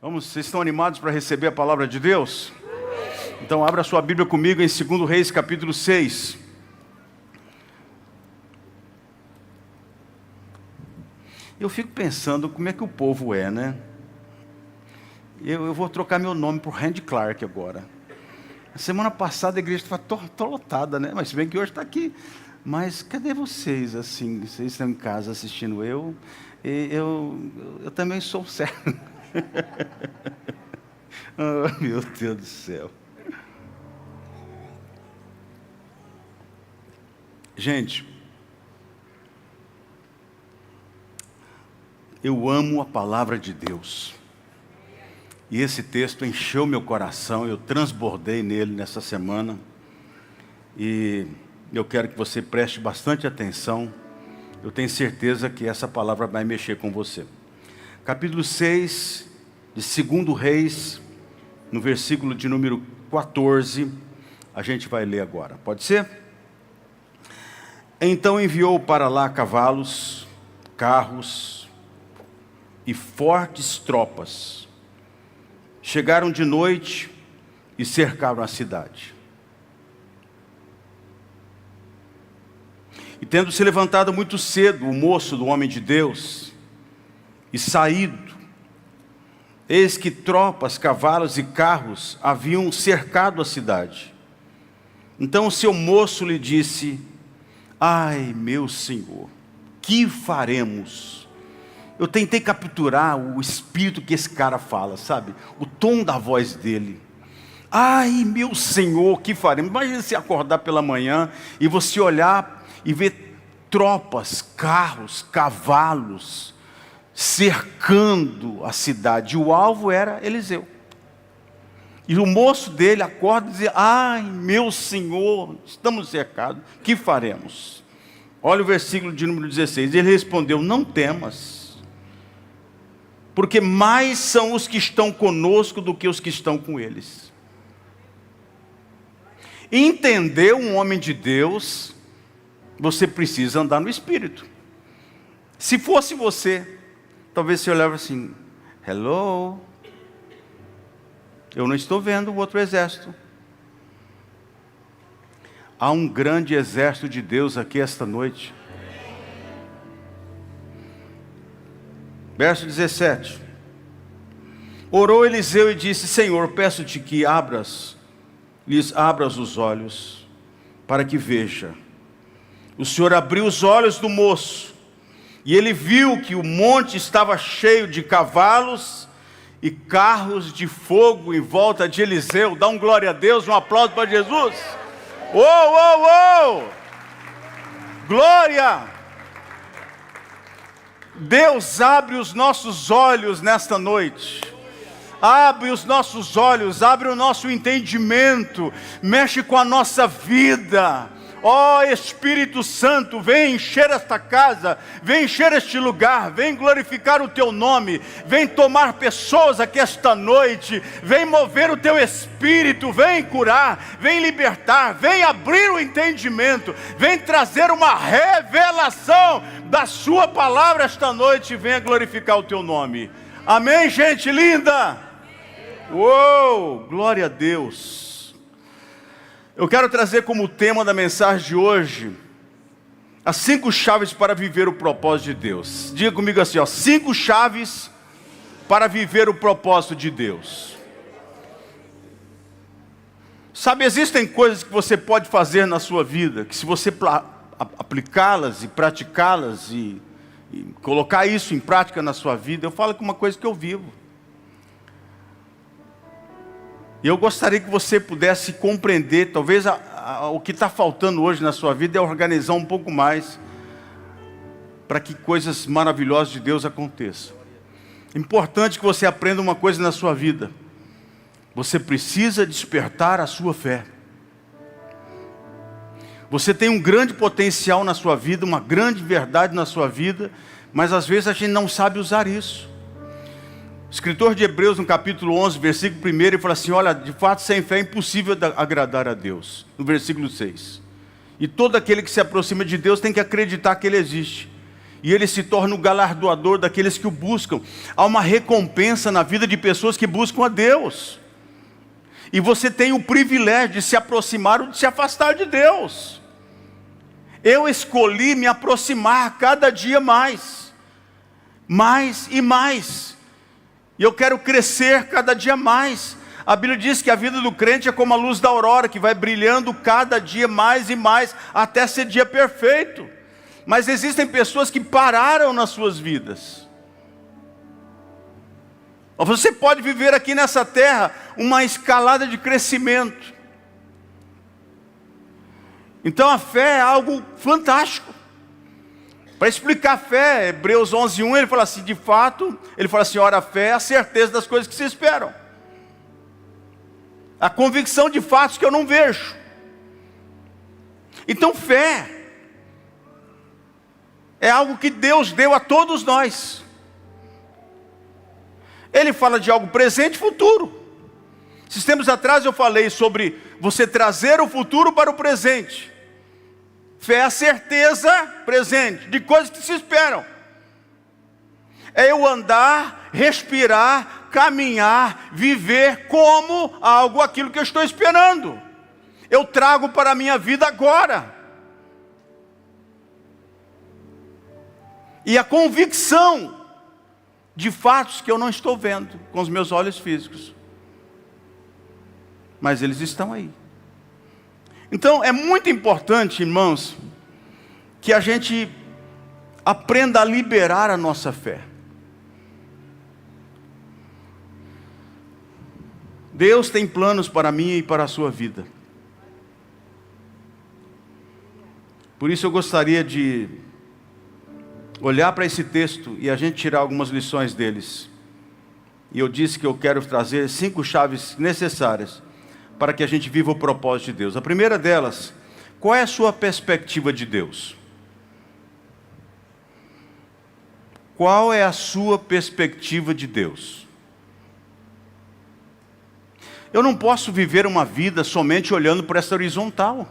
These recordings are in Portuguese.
Vocês estão animados para receber a palavra de Deus? Então abra sua Bíblia comigo em 2 Reis capítulo 6. Eu fico pensando como é que o povo é, né? Eu vou trocar meu nome por Randy Clark agora. A semana passada a igreja estava lotada, né? Mas se bem que hoje está aqui. Mas cadê vocês, assim? Vocês estão em casa assistindo eu também sou cego. Oh, meu Deus do céu. Gente, eu amo a palavra de Deus. E esse texto encheu meu coração, eu transbordei nele nessa semana. E eu quero que você preste bastante atenção. Eu tenho certeza que essa palavra vai mexer com você. Capítulo 6 de 2 Reis, no versículo de número 14, a gente vai ler agora. Pode ser? Então enviou para lá cavalos, carros e fortes tropas. Chegaram de noite e cercaram a cidade. E tendo se levantado muito cedo o moço do homem de Deus e saído, eis que tropas, cavalos e carros haviam cercado a cidade. Então o seu moço lhe disse: ai, meu senhor, que faremos? Eu tentei capturar o espírito que esse cara fala, sabe? O tom da voz dele. Ai, meu senhor, que faremos? Imagina você acordar pela manhã e você olhar e ver tropas, carros, cavalos cercando a cidade. O alvo era Eliseu. E o moço dele acorda e diz: ai, meu senhor, estamos cercados, que faremos? Olha o versículo de número 16. Ele respondeu: não temas, porque mais são os que estão conosco do que os que estão com eles. Entender um homem de Deus, você precisa andar no Espírito. Se fosse você, talvez você olhava assim: hello, eu não estou vendo o outro exército. Há um grande exército de Deus aqui esta noite. Verso 17. Orou Eliseu e disse: Senhor, peço-te que lhes abras os olhos, para que veja. O Senhor abriu os olhos do moço, e ele viu que o monte estava cheio de cavalos e carros de fogo em volta de Eliseu. Dá um glória a Deus, um aplauso para Jesus. Oh! Glória! Deus abre os nossos olhos nesta noite. Abre os nossos olhos, abre o nosso entendimento, mexe com a nossa vida. Ó Espírito Santo, vem encher esta casa, vem encher este lugar, vem glorificar o teu nome, vem tomar pessoas aqui esta noite, vem mover o teu espírito, vem curar, vem libertar, vem abrir o entendimento, vem trazer uma revelação da sua palavra esta noite, e venha glorificar o teu nome. Amém, gente linda? Uou, glória a Deus. Eu quero trazer como tema da mensagem de hoje as 5 chaves para viver o propósito de Deus. Diga comigo assim, 5 chaves para viver o propósito de Deus. Sabe, existem coisas que você pode fazer na sua vida, que se você aplicá-las e praticá-las e colocar isso em prática na sua vida, eu falo que é uma coisa que eu vivo. E eu gostaria que você pudesse compreender, talvez o que está faltando hoje na sua vida é organizar um pouco mais, para que coisas maravilhosas de Deus aconteçam. É importante que você aprenda uma coisa na sua vida: você precisa despertar a sua fé. Você tem um grande potencial na sua vida, uma grande verdade na sua vida, mas às vezes a gente não sabe usar isso. O escritor de Hebreus, no capítulo 11, versículo 1, ele fala assim: olha, de fato sem fé é impossível agradar a Deus. No versículo 6. E todo aquele que se aproxima de Deus tem que acreditar que Ele existe, e Ele se torna o galardoador daqueles que o buscam. Há uma recompensa na vida de pessoas que buscam a Deus. E você tem o privilégio de se aproximar ou de se afastar de Deus. Eu escolhi me aproximar cada dia mais e mais. E eu quero crescer cada dia mais. A Bíblia diz que a vida do crente é como a luz da aurora, que vai brilhando cada dia mais e mais, até ser dia perfeito. Mas existem pessoas que pararam nas suas vidas. Você pode viver aqui nessa terra uma escalada de crescimento. Então a fé é algo fantástico. Para explicar a fé, Hebreus 11:1, ele fala assim, de fato, ele fala assim, ora, a fé é a certeza das coisas que se esperam. A convicção de fatos que eu não vejo. Então fé é algo que Deus deu a todos nós. Ele fala de algo presente e futuro. Esses tempos atrás eu falei sobre você trazer o futuro para o presente. Fé é a certeza presente de coisas que se esperam. É eu andar, respirar, caminhar, viver como algo, aquilo que eu estou esperando. Eu trago para a minha vida agora. E a convicção de fatos que eu não estou vendo com os meus olhos físicos. Mas eles estão aí. Então é muito importante, irmãos, que a gente aprenda a liberar a nossa fé. Deus tem planos para mim e para a sua vida. Por isso eu gostaria de olhar para esse texto e a gente tirar algumas lições deles. E eu disse que eu quero trazer 5 chaves necessárias para que a gente viva o propósito de Deus. A primeira delas, qual é a sua perspectiva de Deus? Qual é a sua perspectiva de Deus? Eu não posso viver uma vida somente olhando para essa horizontal.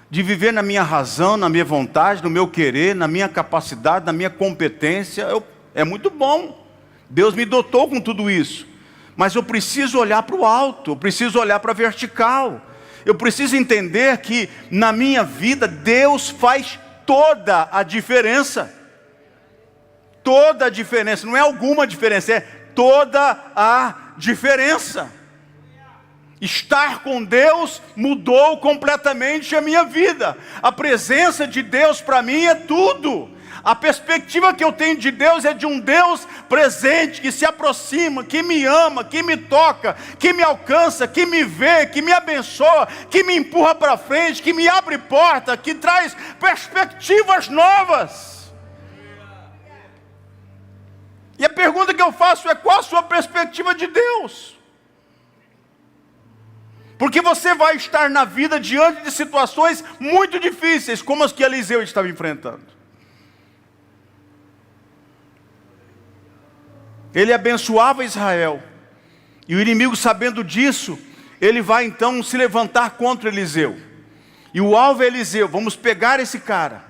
De viver na minha razão, na minha vontade, no meu querer, na minha capacidade, na minha competência, é muito bom. Deus me dotou com tudo isso. Mas eu preciso olhar para o alto, eu preciso olhar para a vertical. Eu preciso entender que na minha vida Deus faz toda a diferença. Toda a diferença, não é alguma diferença, é toda a diferença. Estar com Deus mudou completamente a minha vida. A presença de Deus para mim é tudo. A perspectiva que eu tenho de Deus é de um Deus presente, que se aproxima, que me ama, que me toca, que me alcança, que me vê, que me abençoa, que me empurra para frente, que me abre porta, que traz perspectivas novas. E a pergunta que eu faço é: qual a sua perspectiva de Deus? Porque você vai estar na vida diante de situações muito difíceis, como as que Eliseu estava enfrentando. Ele abençoava Israel, e o inimigo, sabendo disso, ele vai então se levantar contra Eliseu. E o alvo é Eliseu. Vamos pegar esse cara.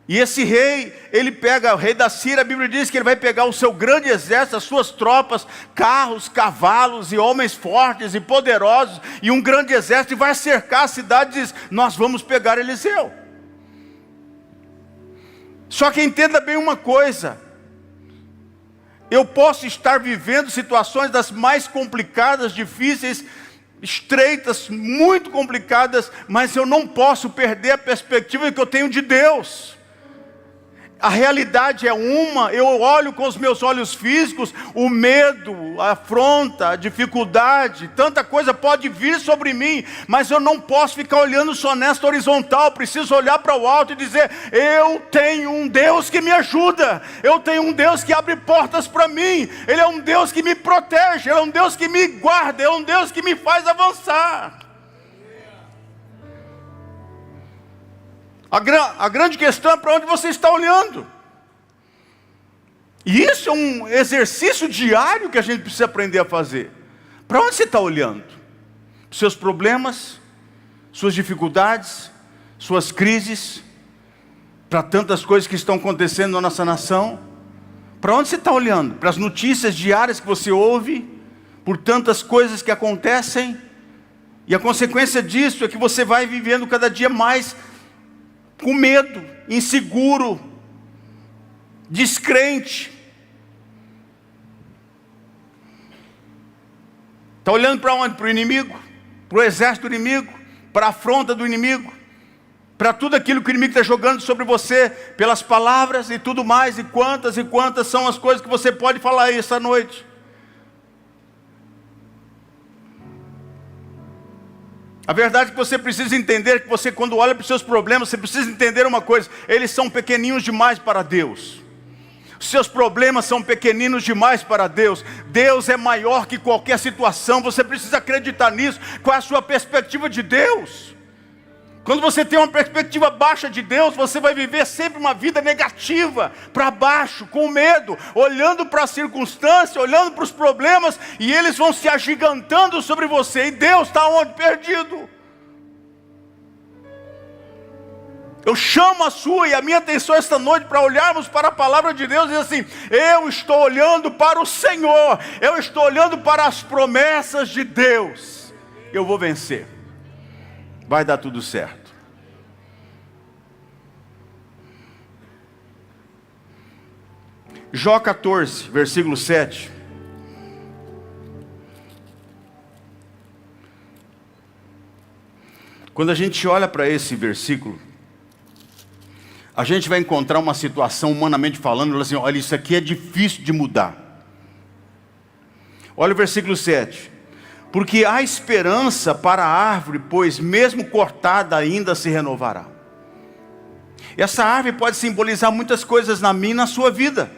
E esse rei, ele pega, o rei da Síria, a Bíblia diz que ele vai pegar o seu grande exército, as suas tropas, carros, cavalos e homens fortes e poderosos, e um grande exército, e vai cercar a cidade e diz: nós vamos pegar Eliseu. Só que entenda bem uma coisa: eu posso estar vivendo situações das mais complicadas, difíceis, estreitas, muito complicadas, mas eu não posso perder a perspectiva que eu tenho de Deus. A realidade é uma, eu olho com os meus olhos físicos, o medo, a afronta, a dificuldade, tanta coisa pode vir sobre mim, mas eu não posso ficar olhando só nesta horizontal, preciso olhar para o alto e dizer: eu tenho um Deus que me ajuda, eu tenho um Deus que abre portas para mim, Ele é um Deus que me protege, Ele é um Deus que me guarda, Ele é um Deus que me faz avançar. A grande questão é para onde você está olhando. E isso é um exercício diário que a gente precisa aprender a fazer. Para onde você está olhando? Seus problemas, suas dificuldades, suas crises, para tantas coisas que estão acontecendo na nossa nação? Para onde você está olhando? Para as notícias diárias que você ouve? Por tantas coisas que acontecem? E a consequência disso é que você vai vivendo cada dia mais com medo, inseguro, descrente. Está olhando para onde? Para o inimigo? Para o exército do inimigo? Para a afronta do inimigo? Para tudo aquilo que o inimigo está jogando sobre você, pelas palavras e tudo mais, e quantas são as coisas que você pode falar aí essa noite. A verdade é que você precisa entender, que você, quando olha para os seus problemas, você precisa entender uma coisa: eles são pequeninos demais para Deus. Os seus problemas são pequeninos demais para Deus. Deus é maior que qualquer situação. Você precisa acreditar nisso. Qual é a sua perspectiva de Deus? Quando você tem uma perspectiva baixa de Deus, você vai viver sempre uma vida negativa, para baixo, com medo, olhando para a circunstância, olhando para os problemas, e eles vão se agigantando sobre você. E Deus está onde? Perdido. Eu chamo a sua e a minha atenção esta noite para olharmos para a palavra de Deus e dizer assim: eu estou olhando para o Senhor, eu estou olhando para as promessas de Deus. Eu vou vencer. Vai dar tudo certo. Jó 14, versículo 7. Quando a gente olha para esse versículo, a gente vai encontrar uma situação, humanamente falando, assim: olha, isso aqui é difícil de mudar. Olha o versículo 7. Porque há esperança para a árvore, pois mesmo cortada ainda se renovará. Essa árvore pode simbolizar muitas coisas na minha e na sua vida.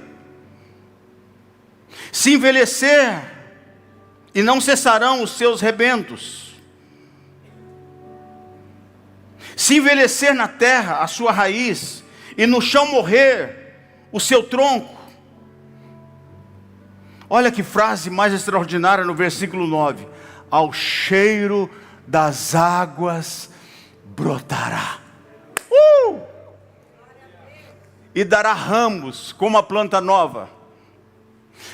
Se envelhecer, e não cessarão os seus rebentos. Se envelhecer na terra a sua raiz, e no chão morrer o seu tronco. Olha que frase mais extraordinária no versículo 9. Ao cheiro das águas brotará. E dará ramos como a planta nova.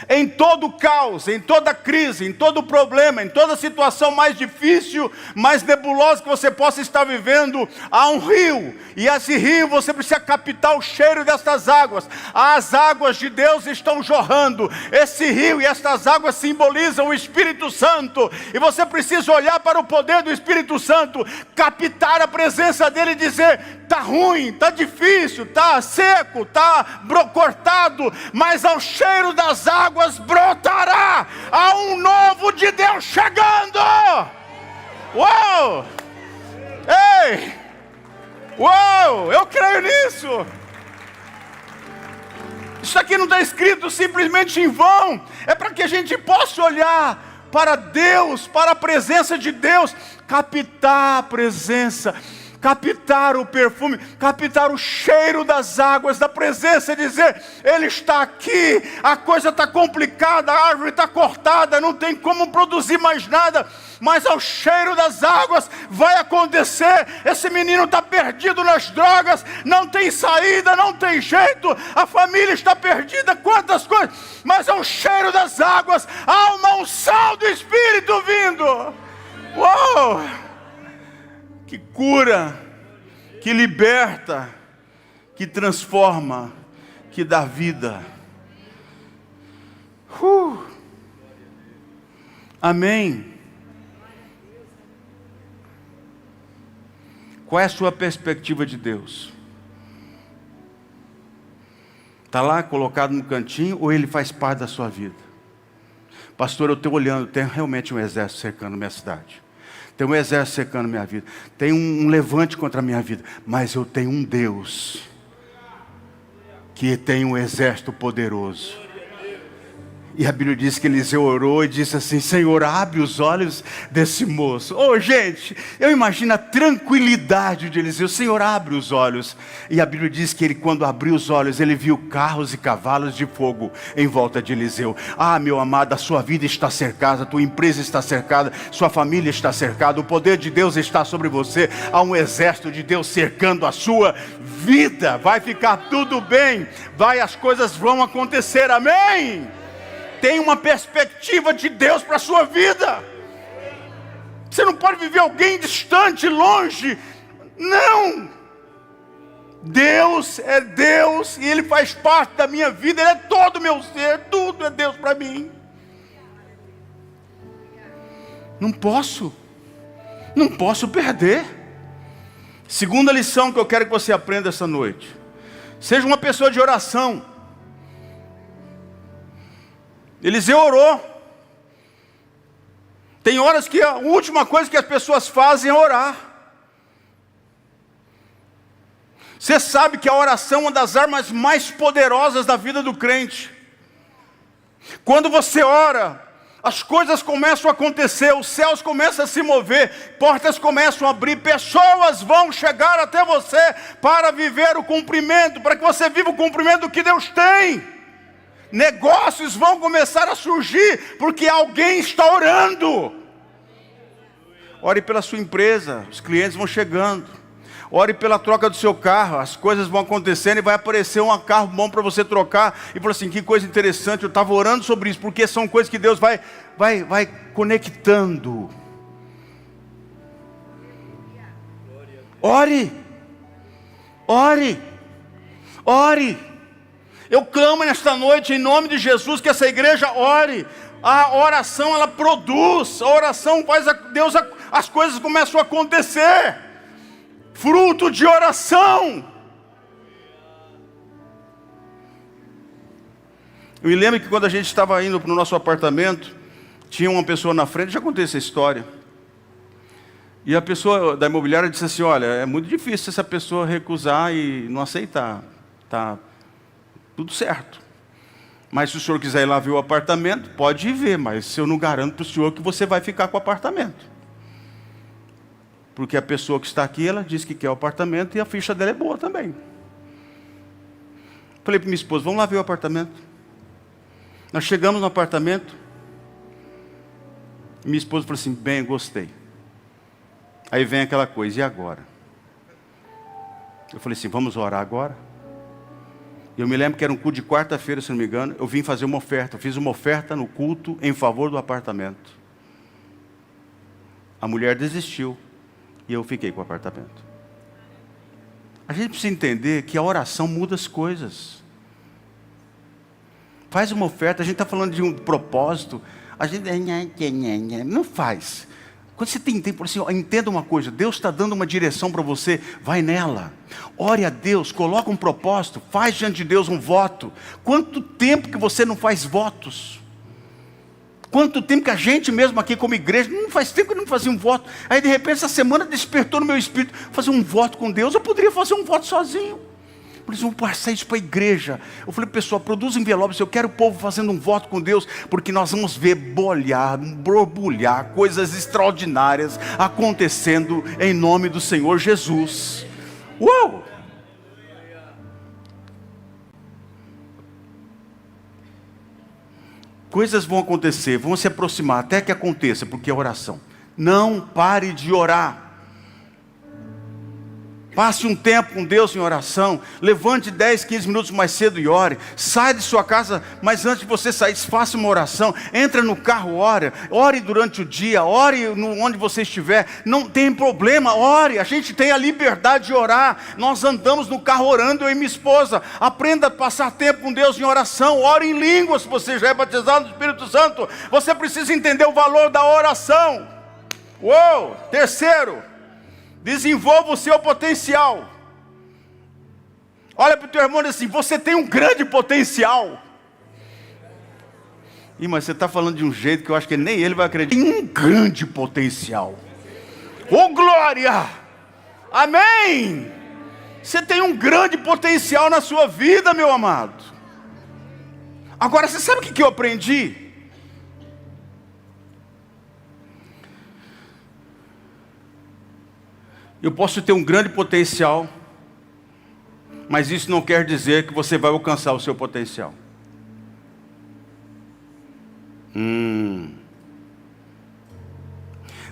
Em todo caos, em toda crise, em todo problema, em toda situação mais difícil, mais nebulosa que você possa estar vivendo, há um rio, e esse rio você precisa captar o cheiro destas águas. As águas de Deus estão jorrando. Esse rio e estas águas simbolizam o Espírito Santo, e você precisa olhar para o poder do Espírito Santo, captar a presença dele e dizer: está ruim, está difícil, está seco, está cortado, mas ao cheiro das águas brotará. Há um novo de Deus chegando. Uau! Ei! Uau! Eu creio nisso. Isso aqui não está escrito simplesmente em vão. É para que a gente possa olhar para Deus, para a presença de Deus, captar a presença, captar o perfume, captar o cheiro das águas, da presença, dizer: Ele está aqui, a coisa está complicada, a árvore está cortada, não tem como produzir mais nada, mas ao cheiro das águas vai acontecer. Esse menino está perdido nas drogas, não tem saída, não tem jeito, a família está perdida, quantas coisas, mas ao cheiro das águas, há uma unção do Espírito vindo. Uau! Que cura, que liberta, que transforma, que dá vida. Amém. Qual é a sua perspectiva de Deus? Está lá colocado no cantinho, ou Ele faz parte da sua vida? Pastor, eu estou olhando, tem realmente um exército cercando minha cidade. Tem um exército cercando minha vida. Tem um levante contra a minha vida. Mas eu tenho um Deus que tem um exército poderoso. E a Bíblia diz que Eliseu orou e disse assim: Senhor, abre os olhos desse moço. Oh, gente, eu imagino a tranquilidade de Eliseu. Senhor, abre os olhos. E a Bíblia diz que ele, quando abriu os olhos, ele viu carros e cavalos de fogo em volta de Eliseu. Ah, meu amado, a sua vida está cercada, a tua empresa está cercada, sua família está cercada, o poder de Deus está sobre você. Há um exército de Deus cercando a sua vida. Vai ficar tudo bem, as coisas vão acontecer, amém? Tem uma perspectiva de Deus para a sua vida. Você não pode viver alguém distante, longe. Não. Deus é Deus e Ele faz parte da minha vida. Ele é todo o meu ser, tudo é Deus para mim. Não posso perder. Segunda lição que eu quero que você aprenda essa noite: seja uma pessoa de oração. Eliseu orou. Tem horas que a última coisa que as pessoas fazem é orar. Você sabe que a oração é uma das armas mais poderosas da vida do crente. Quando você ora, as coisas começam a acontecer, os céus começam a se mover, portas começam a abrir, pessoas vão chegar até você para viver o cumprimento, para que você viva o cumprimento do que Deus tem. Negócios vão começar a surgir, porque alguém está orando. Ore pela sua empresa, os clientes vão chegando. Ore pela troca do seu carro, as coisas vão acontecendo e vai aparecer um carro bom para você trocar. E fala assim: que coisa interessante, eu estava orando sobre isso, porque são coisas que Deus vai conectando. Ore. Eu clamo nesta noite, em nome de Jesus, que essa igreja ore. A oração, ela produz. A oração faz as coisas começam a acontecer. Fruto de oração. Eu me lembro que quando a gente estava indo para o nosso apartamento, tinha uma pessoa na frente, já contei essa história. E a pessoa da imobiliária disse assim: olha, é muito difícil essa pessoa recusar e não aceitar. Tá tudo certo. Mas se o senhor quiser ir lá ver o apartamento, pode ir ver, mas eu não garanto para o senhor que você vai ficar com o apartamento. Porque a pessoa que está aqui, ela diz que quer o apartamento e a ficha dela é boa também. Falei para minha esposa: vamos lá ver o apartamento. Nós chegamos no apartamento. Minha esposa falou assim: bem, gostei. Aí vem aquela coisa: e agora? Eu falei assim: vamos orar agora? Eu me lembro que era um culto de quarta-feira, se não me engano. Eu vim fazer uma oferta. Eu fiz uma oferta no culto em favor do apartamento. A mulher desistiu e eu fiquei com o apartamento. A gente precisa entender que a oração muda as coisas. Faz uma oferta. A gente está falando de um propósito. A gente não faz. Quando você tem tempo, assim, entenda uma coisa: Deus está dando uma direção para você, vai nela. Ore a Deus, coloca um propósito, faz diante de Deus um voto. Quanto tempo que você não faz votos? Quanto tempo que a gente mesmo aqui como igreja, não faz tempo que não fazia um voto. Aí de repente essa semana despertou no meu espírito fazer um voto com Deus. Eu poderia fazer um voto sozinho. Por isso, vamos passar isso para a igreja. Eu falei: pessoal, produz envelopes. Eu quero o povo fazendo um voto com Deus, porque nós vamos ver borbulhar coisas extraordinárias acontecendo em nome do Senhor Jesus. Uau! Coisas vão acontecer, vão se aproximar até que aconteça, porque é oração. Não pare de orar. Passe um tempo com Deus em oração. Levante 10, 15 minutos mais cedo e ore. Sai de sua casa, mas antes de você sair, faça uma oração. Entra no carro, ore. Ore durante o dia, ore onde você estiver. Não tem problema, ore. A gente tem a liberdade de orar. Nós andamos no carro orando, eu e minha esposa. Aprenda a passar tempo com Deus em oração. Ore em línguas, se você já é batizado no Espírito Santo. Você precisa entender o valor da oração. Uou! Terceiro, desenvolva o seu potencial. Olha para o teu irmão e diz assim: você tem um grande potencial. Mas você está falando de um jeito que eu acho que nem ele vai acreditar. Tem um grande potencial. Oh glória! Amém! Você tem um grande potencial na sua vida, meu amado. Agora, você sabe o que eu aprendi? Eu posso ter um grande potencial, mas isso não quer dizer que você vai alcançar o seu potencial.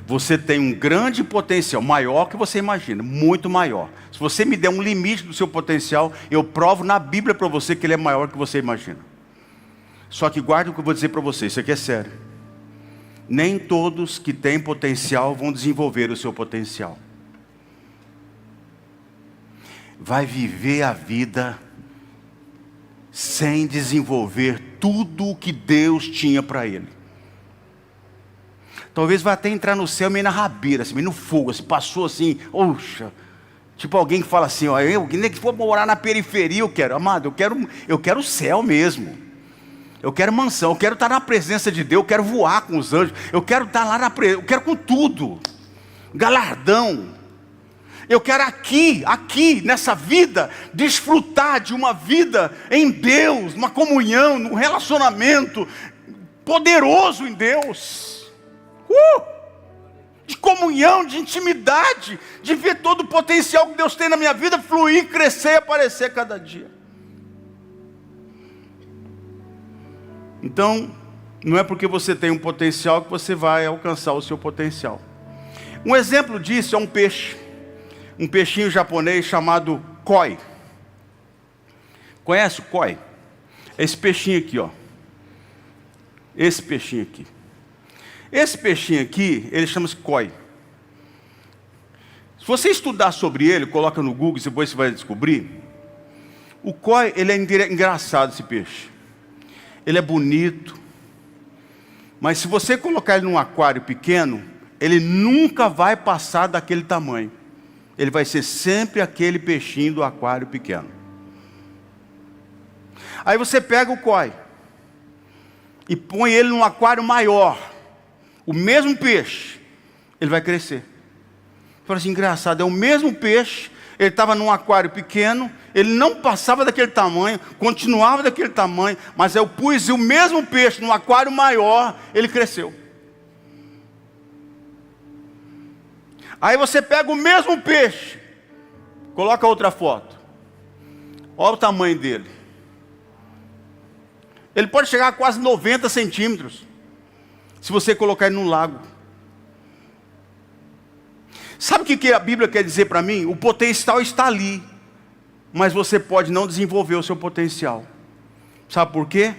Você tem um grande potencial, maior que você imagina, muito maior. Se você me der um limite do seu potencial, eu provo na Bíblia para você que ele é maior que você imagina. Só que guarde o que eu vou dizer para você, isso aqui é sério. Nem todos que têm potencial vão desenvolver o seu potencial. Vai viver a vida sem desenvolver tudo o que Deus tinha para ele. Talvez vai até entrar no céu meio na rabeira, assim, meio no fogo, assim, passou assim, oxa. Tipo alguém que fala assim, ó, eu nem que for morar na periferia, eu quero, amado, eu quero o céu mesmo. Eu quero mansão, eu quero estar na presença de Deus, eu quero voar com os anjos, eu quero estar lá na presença, eu quero com tudo. Galardão. Eu quero aqui, nessa vida, desfrutar de uma vida em Deus, uma comunhão, um relacionamento poderoso em Deus. De comunhão, de intimidade, de ver todo o potencial que Deus tem na minha vida fluir, crescer e aparecer cada dia. Então, não é porque você tem um potencial que você vai alcançar o seu potencial. Um exemplo disso é um peixe. Um peixinho japonês chamado koi. Conhece o koi? Esse peixinho aqui, ó. Esse peixinho aqui. Esse peixinho aqui, ele chama-se koi. Se você estudar sobre ele, coloca no Google, depois você vai descobrir. O koi, ele é engraçado, esse peixe. Ele é bonito. Mas se você colocar ele num aquário pequeno, ele nunca vai passar daquele tamanho. Ele vai ser sempre aquele peixinho do aquário pequeno. Aí você pega o koi e põe ele num aquário maior. O mesmo peixe, ele vai crescer. Fala assim, engraçado, é o mesmo peixe, ele estava num aquário pequeno, ele não passava daquele tamanho, continuava daquele tamanho, mas eu pus o mesmo peixe num aquário maior, ele cresceu. Aí você pega o mesmo peixe, coloca outra foto, olha o tamanho dele. Ele pode chegar a quase 90 centímetros, se você colocar ele num lago. Sabe o que a Bíblia quer dizer para mim? O potencial está ali, mas você pode não desenvolver o seu potencial. Sabe por quê?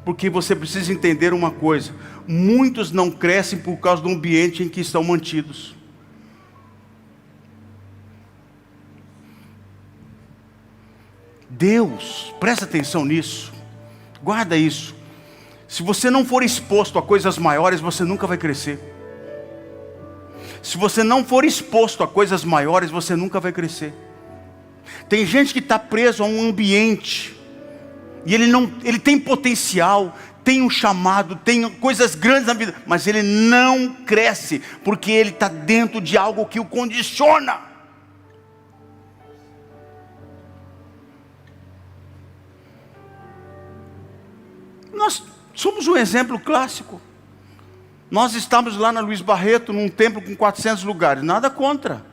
Porque você precisa entender uma coisa: muitos não crescem por causa do ambiente em que estão mantidos. Deus, presta atenção nisso, guarda isso. Se você não for exposto a coisas maiores, você nunca vai crescer. Se você não for exposto a coisas maiores, você nunca vai crescer. Tem gente que está preso a um ambiente, e ele tem potencial, tem um chamado, tem coisas grandes na vida, mas ele não cresce, porque ele está dentro de algo que o condiciona. Nós somos um exemplo clássico. Nós estávamos lá na Luiz Barreto, num templo com 400 lugares, nada contra.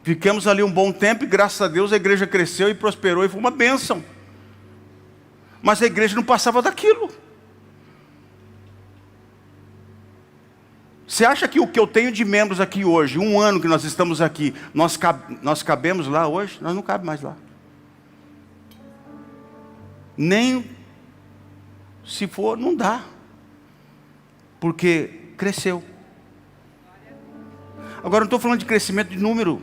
Ficamos ali um bom tempo e graças a Deus a igreja cresceu e prosperou e foi uma bênção. Mas a igreja não passava daquilo. Você acha que o que eu tenho de membros aqui hoje, um ano que nós estamos aqui, nós cabemos lá hoje? Nós não cabemos mais lá. Nem se for, não dá. Porque cresceu. Agora não estou falando de crescimento de número.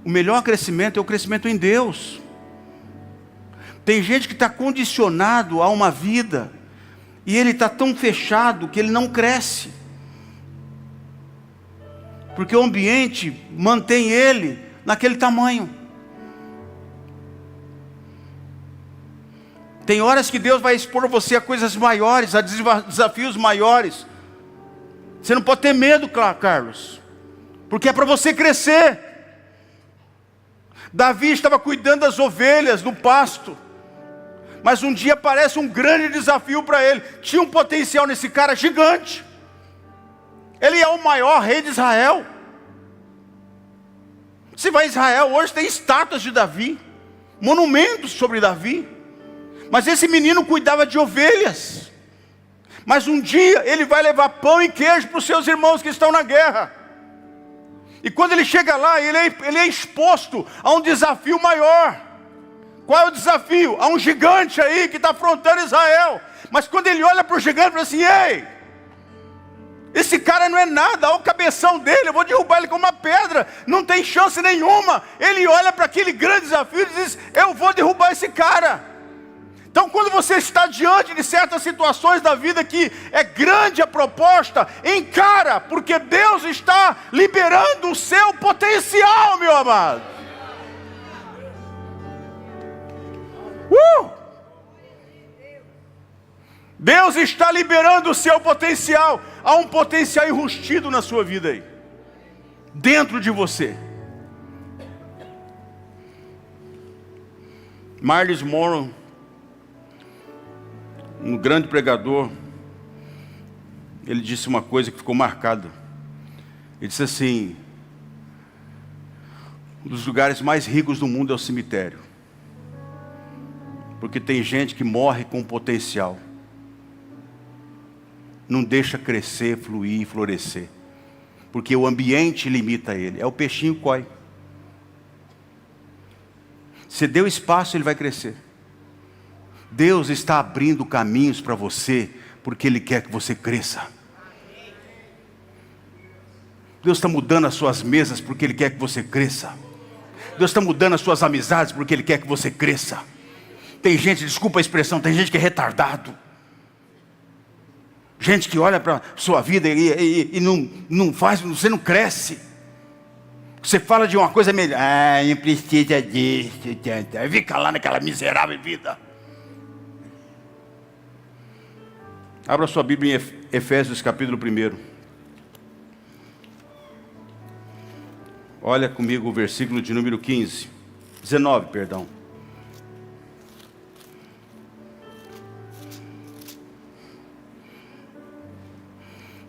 O melhor crescimento é o crescimento em Deus. Tem gente que está condicionado a uma vida, e ele está tão fechado que ele não cresce. Porque o ambiente mantém ele naquele tamanho. Tem horas que Deus vai expor você a coisas maiores, a desafios maiores. Você não pode ter medo, Carlos, porque é para você crescer. Davi estava cuidando das ovelhas no pasto. Mas um dia aparece um grande desafio para ele. Tinha um potencial nesse cara gigante. Ele é o maior rei de Israel. Se vai a Israel, hoje tem estátuas de Davi, monumentos sobre Davi. Mas esse menino cuidava de ovelhas. Mas um dia ele vai levar pão e queijo para os seus irmãos que estão na guerra. E quando ele chega lá, ele é exposto a um desafio maior. Qual é o desafio? Há um gigante aí que está afrontando Israel. Mas quando ele olha para o gigante, ele fala assim: ei, esse cara não é nada, olha o cabeção dele, eu vou derrubar ele com uma pedra, não tem chance nenhuma. Ele olha para aquele grande desafio e diz: eu vou derrubar esse cara. Então quando você está diante de certas situações da vida que é grande a proposta, encara, porque Deus está liberando o seu potencial, meu amado. Deus está liberando o seu potencial. Há um potencial enrustido na sua vida aí, dentro de você. Marlis Morrow, um grande pregador, ele disse uma coisa que ficou marcada. Ele disse assim: um dos lugares mais ricos do mundo é o cemitério, porque tem gente que morre com potencial, não deixa crescer, fluir, florescer, porque o ambiente limita ele. É o peixinho koi. Se deu espaço, ele vai crescer. Deus está abrindo caminhos para você, porque Ele quer que você cresça. Deus está mudando as suas mesas, porque Ele quer que você cresça. Deus está mudando as suas amizades, porque Ele quer que você cresça. Tem gente, desculpa a expressão, tem gente que é retardado. Gente que olha para a sua vida e não faz, você não cresce. Você fala de uma coisa melhor, não precisa disso, fica lá naquela miserável vida. Abra sua Bíblia em Efésios capítulo 1. Olha comigo o versículo de número 19, perdão.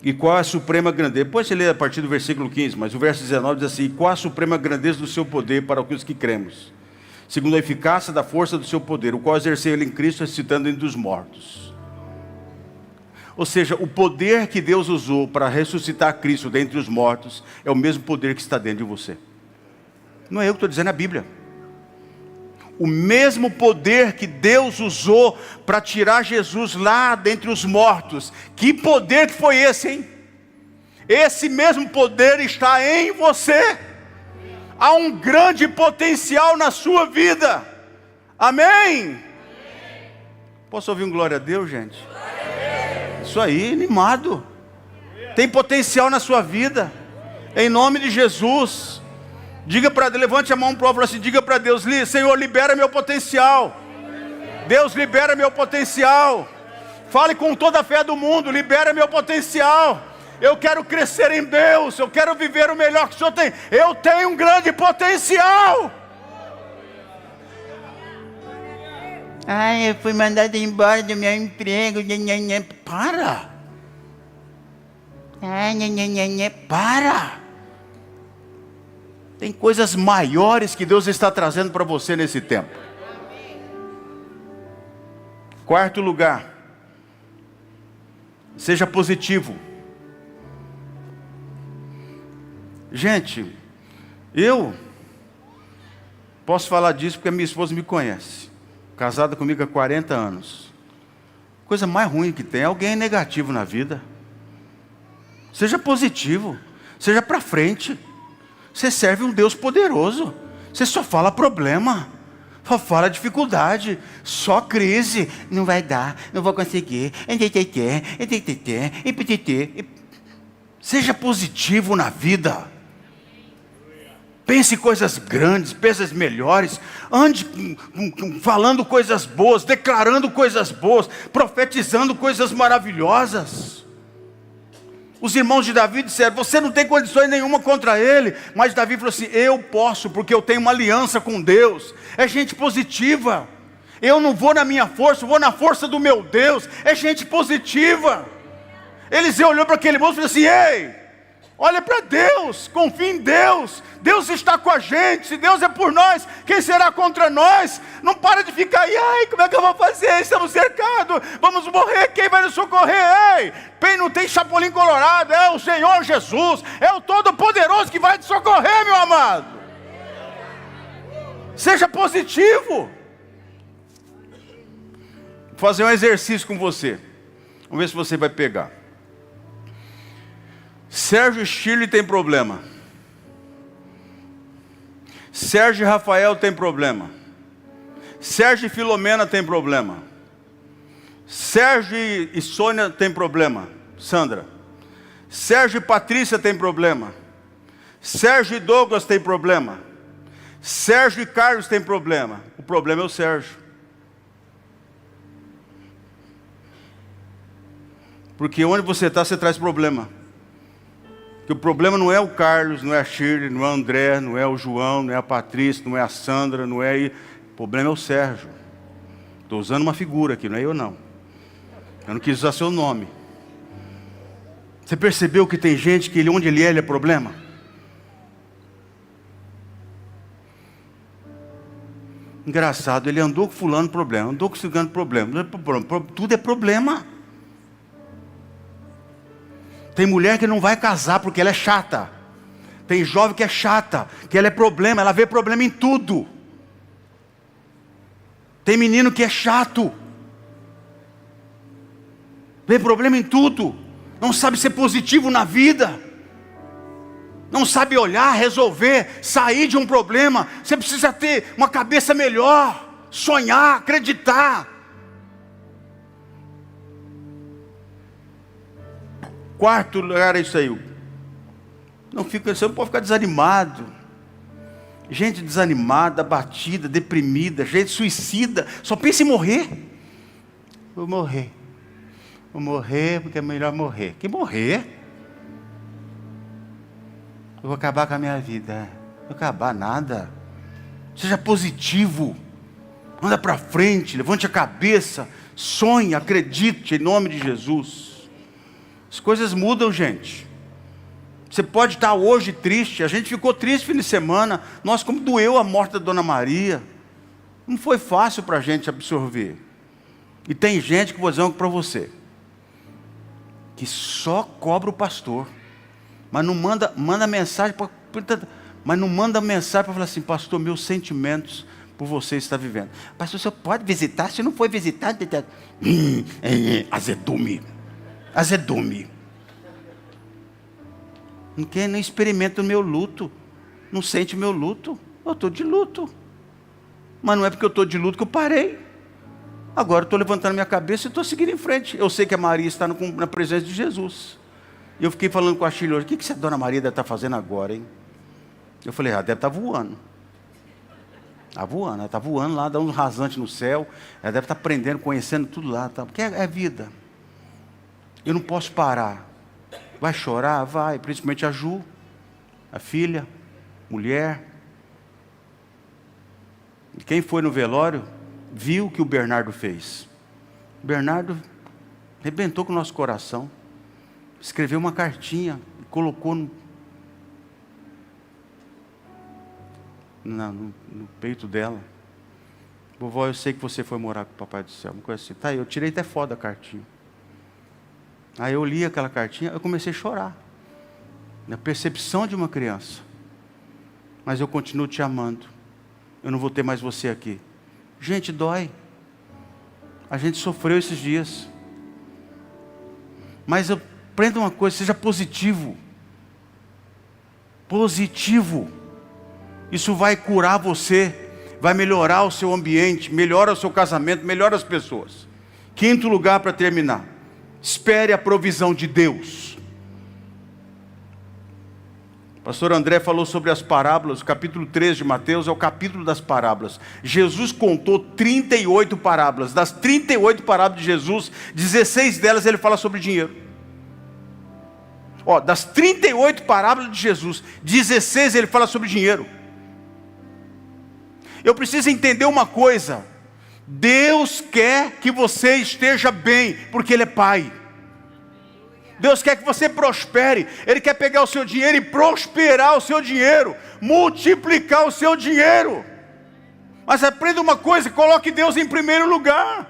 E qual a suprema grandeza? Depois você lê a partir do versículo 15, mas o verso 19 diz assim: qual a suprema grandeza do seu poder para os que cremos, segundo a eficácia da força do seu poder, o qual exerceu ele em Cristo, ressuscitando entre os mortos. Ou seja, o poder que Deus usou para ressuscitar Cristo dentre os mortos é o mesmo poder que está dentro de você. Não é eu que estou dizendo, é a Bíblia. O mesmo poder que Deus usou para tirar Jesus lá dentre os mortos. Que poder que foi esse, hein? Esse mesmo poder está em você. Há um grande potencial na sua vida. Amém? Posso ouvir um glória a Deus, gente? Isso aí, animado. Tem potencial na sua vida. Em nome de Jesus. Diga para Deus, levante a mão para o alto e assim, diga para Deus: Senhor, libera meu potencial. Deus, libera meu potencial. Fale com toda a fé do mundo: libera meu potencial. Eu quero crescer em Deus. Eu quero viver o melhor que o Senhor tem. Eu tenho um grande potencial. Eu fui mandado embora do meu emprego. Para. Para. Tem coisas maiores que Deus está trazendo para você nesse tempo. Quarto lugar, seja positivo. Gente, eu posso falar disso porque a minha esposa me conhece. Casada comigo há 40 anos. Coisa mais ruim que tem é alguém negativo na vida. Seja positivo, seja para frente. Você serve um Deus poderoso. Você só fala problema, só fala dificuldade, só crise. Não vai dar, não vou conseguir. Seja positivo na vida. Pense em coisas grandes, coisas melhores. Ande falando coisas boas, declarando coisas boas, profetizando coisas maravilhosas. Os irmãos de Davi disseram: você não tem condições nenhuma contra ele. Mas Davi falou assim: eu posso, porque eu tenho uma aliança com Deus. É gente positiva. Eu não vou na minha força, eu vou na força do meu Deus. É gente positiva. Eliseu olhou para aquele moço e falou assim: ei, olha para Deus, confia em Deus. Deus está com a gente. Se Deus é por nós, quem será contra nós? Não para de ficar aí, ai, como é que eu vou fazer? Estamos cercados, vamos morrer, quem vai nos socorrer? Ei, não tem chapolim colorado, é o Senhor Jesus, é o Todo-Poderoso que vai te socorrer, meu amado. Seja positivo. Vou fazer um exercício com você, vamos ver se você vai pegar. Sérgio Shirley tem problema. Sérgio e Rafael tem problema. Sérgio e Filomena tem problema. Sérgio e Sônia tem problema. Sandra. Sérgio e Patrícia tem problema. Sérgio e Douglas tem problema. Sérgio e Carlos tem problema. O problema é o Sérgio. Porque onde você está, você traz problema. Porque o problema não é o Carlos, não é a Shirley, não é o André, não é o João, não é a Patrícia, não é a Sandra, não é... O problema é o Sérgio. Estou usando uma figura aqui, não é eu não. Eu não quis usar seu nome. Você percebeu que tem gente que onde ele é problema? Engraçado, ele andou com fulano problema, andou com cigano problema. Tudo é problema. Tem mulher que não vai casar porque ela é chata. Tem jovem que é chata, que ela é problema, ela vê problema em tudo. Tem menino que é chato, vê problema em tudo. Não sabe ser positivo na vida. Não sabe olhar, resolver, sair de um problema. Você precisa ter uma cabeça melhor, sonhar, acreditar. Quarto lugar é isso aí. Você não pode ficar desanimado. Gente desanimada, abatida, deprimida, gente suicida, só pensa em morrer. Vou morrer porque é melhor morrer. Que morrer? Eu vou acabar com a minha vida. Não vou acabar nada. Seja positivo. Anda para frente, levante a cabeça, sonhe, acredite em nome de Jesus. As coisas mudam, gente. Você pode estar hoje triste. A gente ficou triste no fim de semana. Nossa, como doeu a morte da Dona Maria. Não foi fácil para a gente absorver. E tem gente que vou dizer para você, que só cobra o pastor, mas não manda mensagem mas não manda mensagem para falar assim: pastor, meus sentimentos por você está vivendo. Pastor, você pode visitar? Se não foi visitar, azedume. Não experimenta o meu luto, não sente o meu luto. Eu estou de luto, mas não é porque eu estou de luto que eu parei. Agora eu estou levantando minha cabeça e estou seguindo em frente. Eu sei que a Maria está na presença de Jesus. E eu fiquei falando com a Shirley hoje: o que a Dona Maria deve estar fazendo agora, hein? Eu falei: ela deve estar voando. Ela está voando lá, dá um rasante no céu. Ela deve estar aprendendo, conhecendo tudo lá, tá? Porque é vida. Eu não posso parar. Vai chorar? Vai. Principalmente a Ju, a filha, mulher. E quem foi no velório viu o que o Bernardo fez. O Bernardo arrebentou com o nosso coração. Escreveu uma cartinha e colocou no peito dela: vovó, eu sei que você foi morar com o Papai do Céu. Uma coisa assim. Tá, eu tirei até foto da cartinha. Aí eu li aquela cartinha, eu comecei a chorar. Na percepção de uma criança. Mas eu continuo te amando. Eu não vou ter mais você aqui. Gente, dói. A gente sofreu esses dias. Mas eu aprenda uma coisa: seja positivo. Positivo. Isso vai curar você. Vai melhorar o seu ambiente, melhora o seu casamento, melhora as pessoas. Quinto lugar para terminar: espere a provisão de Deus. Pastor André falou sobre as parábolas. O capítulo 3 de Mateus é o capítulo das parábolas. Jesus contou 38 parábolas. Das 38 parábolas de Jesus, 16 delas ele fala sobre dinheiro. Das 38 parábolas de Jesus, 16 ele fala sobre dinheiro. Eu preciso entender uma coisa: Deus quer que você esteja bem, porque Ele é Pai. Deus quer que você prospere. Ele quer pegar o seu dinheiro e prosperar o seu dinheiro, multiplicar o seu dinheiro. Mas aprenda uma coisa: coloque Deus em primeiro lugar.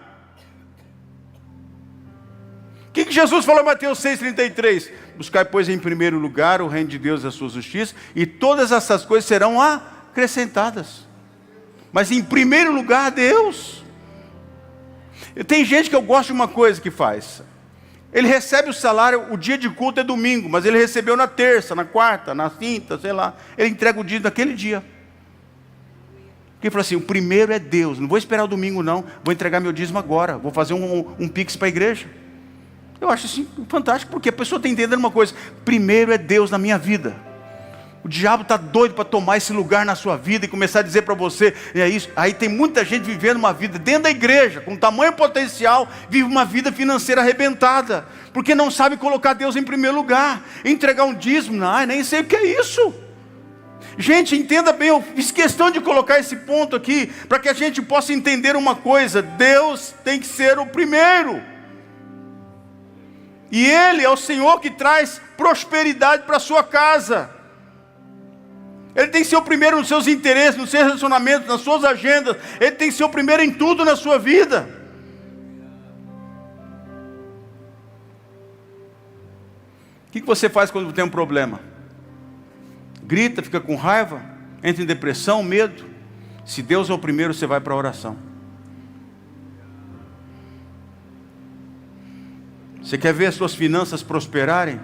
O que Jesus falou em Mateus 6,33? Buscai, pois, em primeiro lugar o reino de Deus e a sua justiça, e todas essas coisas serão acrescentadas. Mas em primeiro lugar, Deus. Tem gente que eu gosto de uma coisa que faz. Ele recebe o salário, o dia de culto é domingo, mas ele recebeu na terça, na quarta, na quinta, sei lá. Ele entrega o dia naquele dia. Porque ele fala assim: o primeiro é Deus, não vou esperar o domingo não, vou entregar meu dízimo agora, vou fazer um pix para a igreja. Eu acho assim fantástico, porque a pessoa está entendendo uma coisa: primeiro é Deus na minha vida. O diabo está doido para tomar esse lugar na sua vida e começar a dizer para você, é isso. Aí tem muita gente vivendo uma vida dentro da igreja, com tamanho potencial, vive uma vida financeira arrebentada, porque não sabe colocar Deus em primeiro lugar, entregar um dízimo, não, nem sei o que é isso. Gente, entenda bem, eu fiz questão de colocar esse ponto aqui, para que a gente possa entender uma coisa: Deus tem que ser o primeiro. E Ele é o Senhor que traz prosperidade para a sua casa. Ele tem que ser o primeiro nos seus interesses, nos seus relacionamentos, nas suas agendas. Ele tem que ser o primeiro em tudo na sua vida. O que você faz quando tem um problema? Grita, fica com raiva, entra em depressão, medo? Se Deus é o primeiro, você vai para a oração. Você quer ver as suas finanças prosperarem?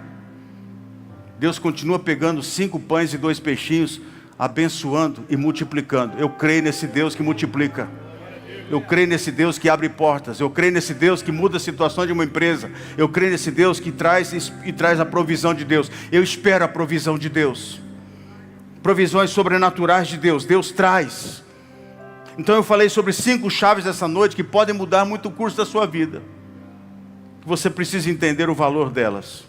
Deus continua pegando 5 pães e 2 peixinhos, abençoando e multiplicando. Eu creio nesse Deus que multiplica. Eu creio nesse Deus que abre portas. Eu creio nesse Deus que muda a situação de uma empresa. Eu creio nesse Deus que traz a provisão de Deus. Eu espero a provisão de Deus. Provisões sobrenaturais de Deus. Deus traz. Então eu falei sobre 5 chaves essa noite que podem mudar muito o curso da sua vida. Você precisa entender o valor delas.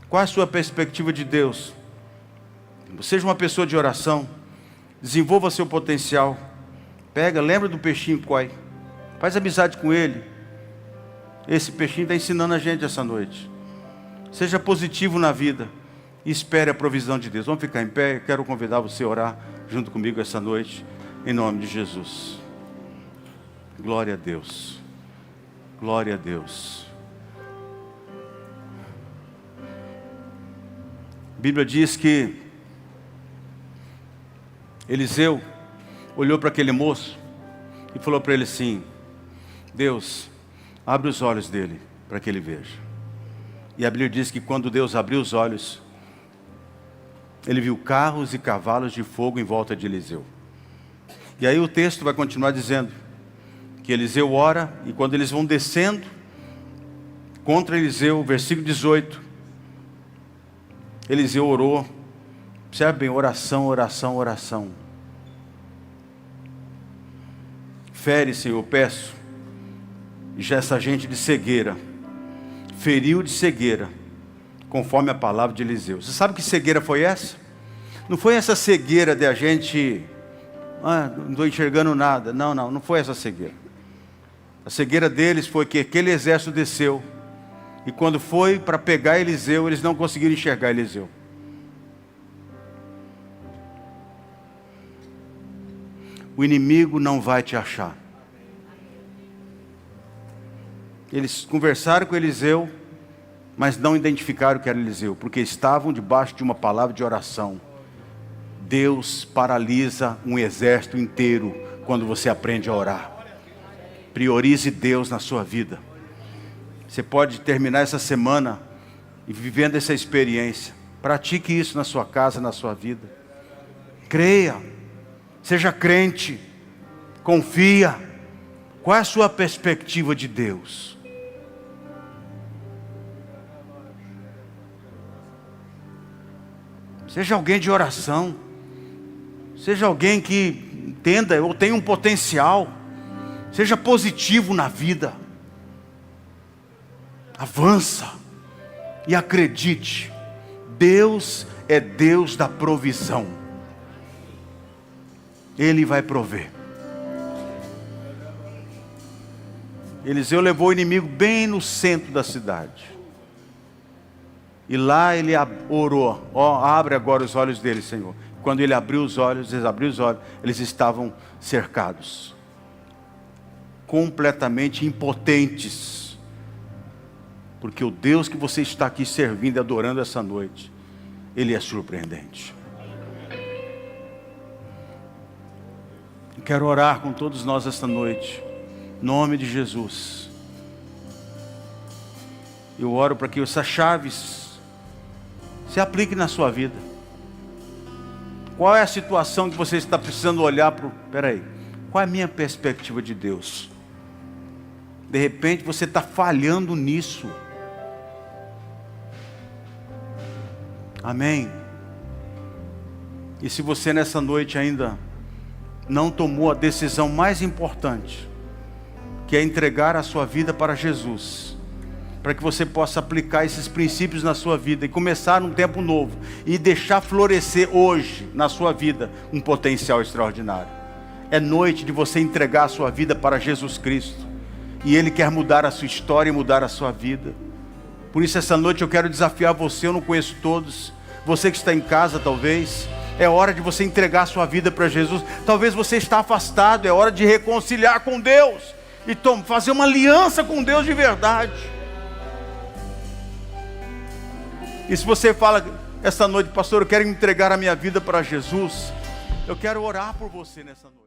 Qual é a sua perspectiva de Deus? Seja uma pessoa de oração. Desenvolva seu potencial. Lembra do peixinho Koi. Faz amizade com ele. Esse peixinho está ensinando a gente essa noite. Seja positivo na vida. E espere a provisão de Deus. Vamos ficar em pé. Eu quero convidar você a orar junto comigo essa noite. Em nome de Jesus. Glória a Deus. Glória a Deus. A Bíblia diz que Eliseu olhou para aquele moço e falou para ele assim: Deus, abre os olhos dele para que ele veja. E a Bíblia diz que quando Deus abriu os olhos, ele viu carros e cavalos de fogo em volta de Eliseu. E aí o texto vai continuar dizendo que Eliseu ora, e quando eles vão descendo contra Eliseu, versículo 18, Eliseu orou. Observe bem: oração, oração, oração. Fere, Senhor, peço, já essa gente de cegueira, feriu de cegueira, conforme a palavra de Eliseu. Você sabe que cegueira foi essa? Não foi essa cegueira de a gente, não estou enxergando nada. Não foi essa cegueira. A cegueira deles foi que aquele exército desceu, e quando foi para pegar Eliseu, eles não conseguiram enxergar Eliseu. O inimigo não vai te achar. Eles conversaram com Eliseu, mas não identificaram que era Eliseu, porque estavam debaixo de uma palavra de oração. Deus paralisa um exército inteiro quando você aprende a orar. Priorize Deus na sua vida. Você pode terminar essa semana e vivendo essa experiência. Pratique isso na sua casa, na sua vida. Creia. Seja crente. Confia. Qual é a sua perspectiva de Deus? Seja alguém de oração. Seja alguém que entenda ou tenha um potencial. Seja positivo na vida. Avança. E acredite. Deus é Deus da provisão. Ele vai prover. Eliseu levou o inimigo bem no centro da cidade. E lá ele orou: ó, abre agora os olhos deles, Senhor. Quando ele abriu os olhos, eles estavam cercados, completamente impotentes, porque o Deus que você está aqui servindo e adorando essa noite, Ele é surpreendente. Eu quero orar com todos nós esta noite, em nome de Jesus. Eu oro para que essas chaves se aplique na sua vida. Qual é a situação que você está precisando olhar para? Peraí, qual é a minha perspectiva de Deus? De repente você está falhando nisso. Amém? E se você nessa noite ainda não tomou a decisão mais importante, que é entregar a sua vida para Jesus, para que você possa aplicar esses princípios na sua vida e começar um tempo novo e deixar florescer hoje na sua vida um potencial extraordinário. É noite de você entregar a sua vida para Jesus Cristo, e Ele quer mudar a sua história e mudar a sua vida. Por isso essa noite eu quero desafiar você. Eu não conheço todos, você que está em casa talvez, é hora de você entregar a sua vida para Jesus. Talvez você está afastado, é hora de reconciliar com Deus e fazer uma aliança com Deus de verdade. E se você fala essa noite: pastor, eu quero entregar a minha vida para Jesus, eu quero orar por você nessa noite.